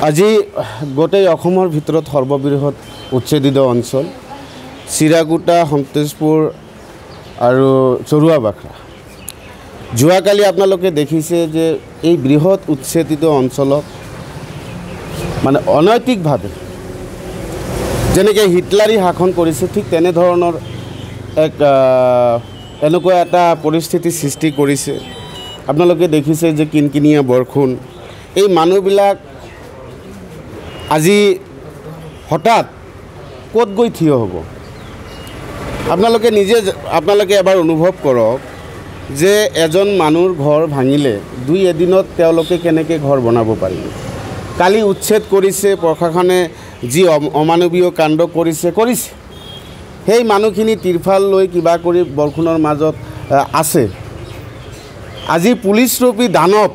আজি গোটেই অসমৰ ভিতৰত সৰ্ববৃহৎ উচ্ছেদিত অঞ্চল চিৰাকুটা সন্তেশপুৰ আৰু চৰুৱাবাখৰা। যোৱাকালি আপোনালোকে দেখিছে যে এই বৃহৎ উচ্ছেদিত অঞ্চলত মানে অনৈতিকভাৱে যেনেকৈ হিটলাৰী শাসন কৰিছে ঠিক তেনেধৰণৰ এনেকুৱা এটা পৰিস্থিতি সৃষ্টি কৰিছে। আপোনালোকে দেখিছে যে কিনকিনীয়া বৰষুণ, এই মানুহবিলাক আজি হঠাৎ ক'ত গৈ থিয় হ'ব। আপোনালোকে এবাৰ অনুভৱ কৰক যে এজন মানুহৰ ঘৰ ভাঙিলে দুই এদিনত তেওঁলোকে কেনেকৈ ঘৰ বনাব পাৰিব। কালি উচ্ছেদ কৰিছে প্ৰশাসনে, যি অমানৱীয় কাণ্ড কৰিছে সেই মানুহখিনি তিৰফাল লৈ কিবা কৰি বৰষুণৰ মাজত আছে। আজি পুলিচৰূপী দানৱ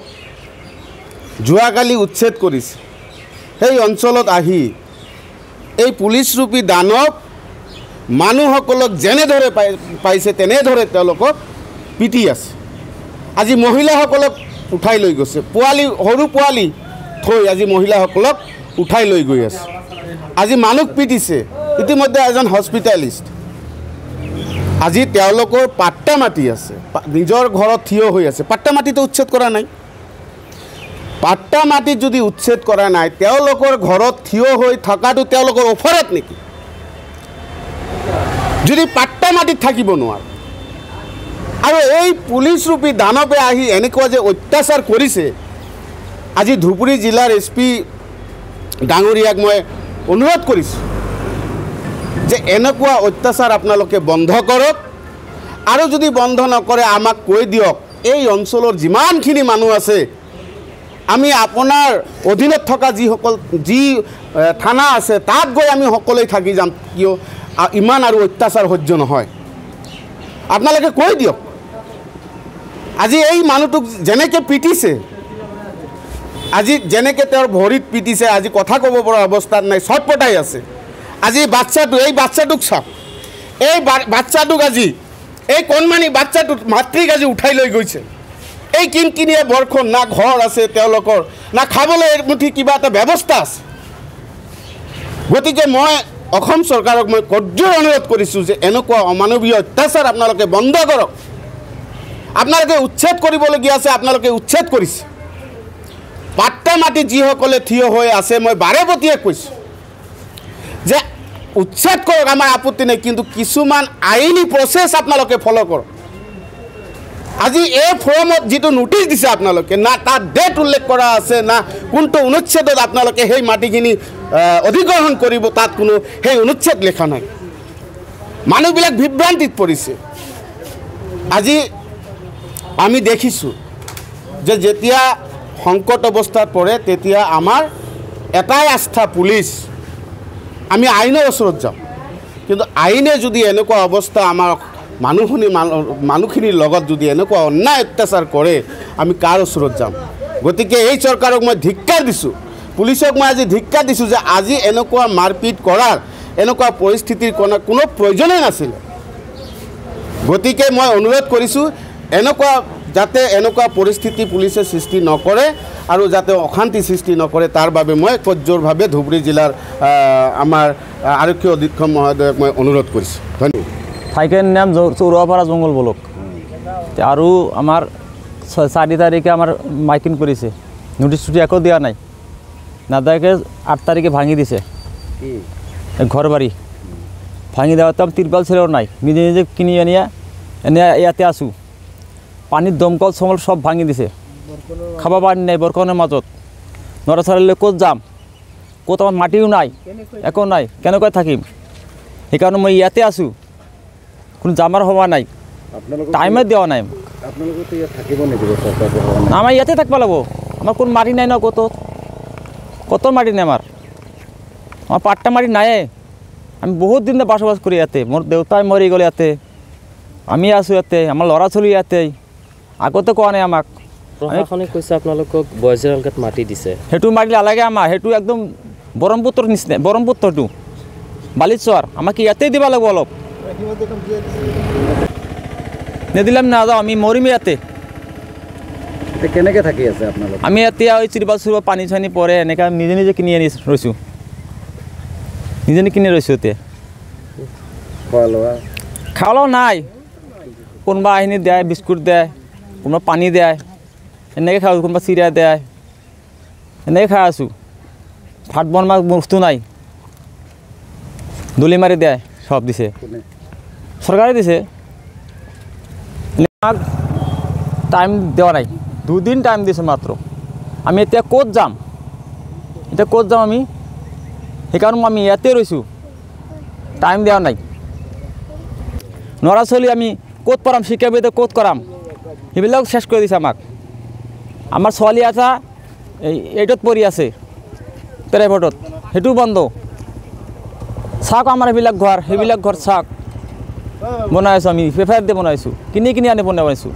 যোৱাকালি উচ্ছেদ কৰিছে সেই অঞ্চলত আহি এই পুলিচৰূপী দানৱ মানুহসকলক যেনেদৰে পাইছে তেনেদৰে তেওঁলোকক পিটি আছে। আজি মহিলাসকলক উঠাই লৈ গৈছে, সৰু পোৱালি থৈ আজি মহিলাসকলক উঠাই লৈ গৈ আছে। আজি মানুহ পিটিছে, ইতিমধ্যে এজন হস্পিটেলিষ্ট। আজি তেওঁলোকৰ পাট্টা মাটি আছে, নিজৰ ঘৰত থিয় হৈ আছে, পাট্টা মাটিটো উচ্ছেদ কৰা নাই। পাট্টা মাটি যদি উচ্ছেদ কৰা নাই, তেওঁলোকৰ ঘৰত থিয় হৈ থকাটো তেওঁলোকৰ অপৰাধ নেকি? যদি পাট্টা মাটিত থাকিব নোৱাৰে আৰু এই পুলিচৰূপী দানৱে আহি এনেকুৱা যে অত্যাচাৰ কৰিছে, আজি ধুবুৰী জিলাৰ SP ডাঙৰীয়াক মই অনুৰোধ কৰিছোঁ যে এনেকুৱা অত্যাচাৰ আপোনালোকে বন্ধ কৰক, আৰু যদি বন্ধ নকৰে আমাক কৈ দিয়ক। এই অঞ্চলৰ যিমানখিনি মানুহ আছে, আমি আপোনাৰ অধীনত থকা যি থানা আছে তাত গৈ আমি সকলোৱে থাকি যাম, কিয় ইমান আৰু অত্যাচাৰ সহ্য নহয়। আপোনালোকে কৈ দিয়ক। আজি এই মানুহটোক যেনেকৈ পিটিছে, আজি যেনেকৈ তেওঁৰ ভৰিত পিটিছে, আজি কথা ক'ব পৰা অৱস্থাত নাই, ছটপটাই আছে। আজি এই বাচ্চাটোক চাওক, এই বাচ্চাটোক আজি এই কণমানি বাচ্চাটোক মাতৃক আজি উঠাই লৈ গৈছে। এই কিনকিনীয়া বৰষুণ, না ঘৰ আছে তেওঁলোকৰ, না খাবলৈ এমুঠি কিবা এটা ব্যৱস্থা আছে। গতিকে মই অসম চৰকাৰক মই কঠোৰ অনুৰোধ কৰিছোঁ যে এনেকুৱা অমানৱীয় অত্যাচাৰ আপোনালোকে বন্ধ কৰক। আপোনালোকে উচ্ছেদ কৰিবলগীয়া আছে, আপোনালোকে উচ্ছেদ কৰিছে। পাট্টা মাটি যিসকলে থিয় হৈ আছে, মই বাৰেপতিয়ে কৈছোঁ যে উচ্ছেদ কৰক, আমাৰ আপত্তি নাই, কিন্তু কিছুমান আইনী প্ৰচেছ আপোনালোকে ফ'ল' কৰক। আজি এই ফৰ্মত যিটো নোটিছ দিছে আপোনালোকে, না তাত ডেট উল্লেখ কৰা আছে, না কোনটো অনুচ্ছেদত আপোনালোকে সেই মাটিখিনি অধিগ্ৰহণ কৰিব, তাত কোনো সেই অনুচ্ছেদ লেখা নাই। মানুহবিলাক বিভ্ৰান্তিত পৰিছে। আজি আমি দেখিছোঁ যে যেতিয়া সংকট অৱস্থাত পৰে তেতিয়া আমাৰ এটাই আস্থা পুলিচ, আমি আইনৰ ওচৰত যাওঁ। কিন্তু আইনে যদি এনেকুৱা অৱস্থা আমাৰ মানুহখিনিৰ লগত যদি এনেকুৱা অন্যায় অত্যাচাৰ কৰে, আমি কাৰ ওচৰত যাম? গতিকে এই চৰকাৰক মই ধিক্কাৰ দিছোঁ, পুলিচক মই আজি ধিক্কাৰ দিছোঁ যে আজি এনেকুৱা মাৰপিট কৰাৰ, এনেকুৱা পৰিস্থিতিৰ কোনো প্ৰয়োজনেই নাছিলে। গতিকে মই অনুৰোধ কৰিছোঁ যাতে এনেকুৱা পৰিস্থিতি পুলিচে সৃষ্টি নকৰে আৰু যাতে অশান্তি সৃষ্টি নকৰে, তাৰ বাবে মই কঠোৰভাৱে ধুবুৰী জিলাৰ আমাৰ আৰক্ষী অধীক্ষক মহোদয়ক মই অনুৰোধ কৰিছোঁ। ধন্যবাদ। ঠাইখনৰ নাম চৰুৱাপাৰা জংঘল ব্লক। আৰু আমাৰ 4 তাৰিখে আমাৰ মাইকিং কৰিছে, নোটিছ চুটি একো দিয়া নাই, নাদাকে 8 তাৰিখে ভাঙি দিছে ঘৰ বাৰী। ভাঙি দেওয়াতে তিৰপাল ছেলেও নাই, নিজে নিজে কিনি এনে ইয়াতে আছোঁ। পানীৰ দমকল চমকল সব ভাঙি দিছে, খাব পানী নাই বৰষুণৰ মাজত। ল'ৰা ছোৱালীলৈ ক'ত যাম, ক'ত আমাৰ মাটিও নাই, একো নাই, কেনেকৈ থাকিম? সেইকাৰণে মই ইয়াতে আছোঁ, কোনো জামাৰ হোৱা নাই, টাইমে দিয়া নাই। আমাৰ ইয়াতে থাকিব লাগিব, আমাৰ কোনো মাটি নাই ন, কত মাটি নাই আমাৰ পাট্টা মাটি নায়ে। আমি বহুত দিন বসবাস কৰি ইয়াতে, মোৰ দেউতাই মৰি গ'ল ইয়াতে, আমি আছোঁ ইয়াতে, আমাৰ ল'ৰা ছোৱালী ইয়াতে, আগতে কোৱা নাই আমাক। প্ৰশাসনে কৈছে আপোনালোকক বয়জৰ এলেকাত মাটি দিছে, সেইটো মাটি নালাগে আমাৰ, সেইটো একদম ব্ৰহ্মপুত্ৰৰ নিচিনা, ব্ৰহ্মপুত্ৰটো বালিচৰ, আমাক ইয়াতে দিব লাগিব অলপ। নিদিলে নাযাওঁ, আমি মৰিম ইয়াতে। এতিয়া কেনেকৈ থাকি আছে আপোনালোক? আমি এতিয়া ওই চিৰবাল পানী চানী পৰে এনেকৈ নিজে নিজে কিনি আনি ৰৈছোঁ, নিজে নিজে কিনি ৰৈছোঁ। এতিয়া খোৱা লোৱা খাওয়াও নাই, কোনোবা আহিনি দিয়ে বিস্কুট দিয়ে, কোনোবা পানী দিয়ে, এনেকৈ খাওঁ, কোনোবা চিৰা দিয়ে, এনেকৈ খাই আছোঁ। ভাত বনোৱা বস্তু নাই, দলি মাৰি দিয়ে, সব দিছে, কোনে? চৰকাৰে দিছে। আমাক টাইম দেওয়া নাই, 2 দিন টাইম দিছে মাত্ৰ। আমি এতিয়া ক'ত যাম, আমি সেইকাৰণে আমি ইয়াতে ৰৈছোঁ, টাইম দেওয়া নাই। ল'ৰা ছোৱালী আমি ক'ত পঢ়াম, শিক্ষাবিদ্যা ক'ত কৰাম, সেইবিলাক শেষ কৰি দিছে আমাক। আমাৰ ছোৱালী এটা 8ত পঢ়ি আছে প্ৰাইভেটত, সেইটোও বন্ধ। চাওক আমাৰ সেইবিলাক ঘৰ চাওক বনাই আছোঁ, আমি পেপাৰ দিয়ে বনাইছোঁ, কিনি আনি বনাইছোঁ।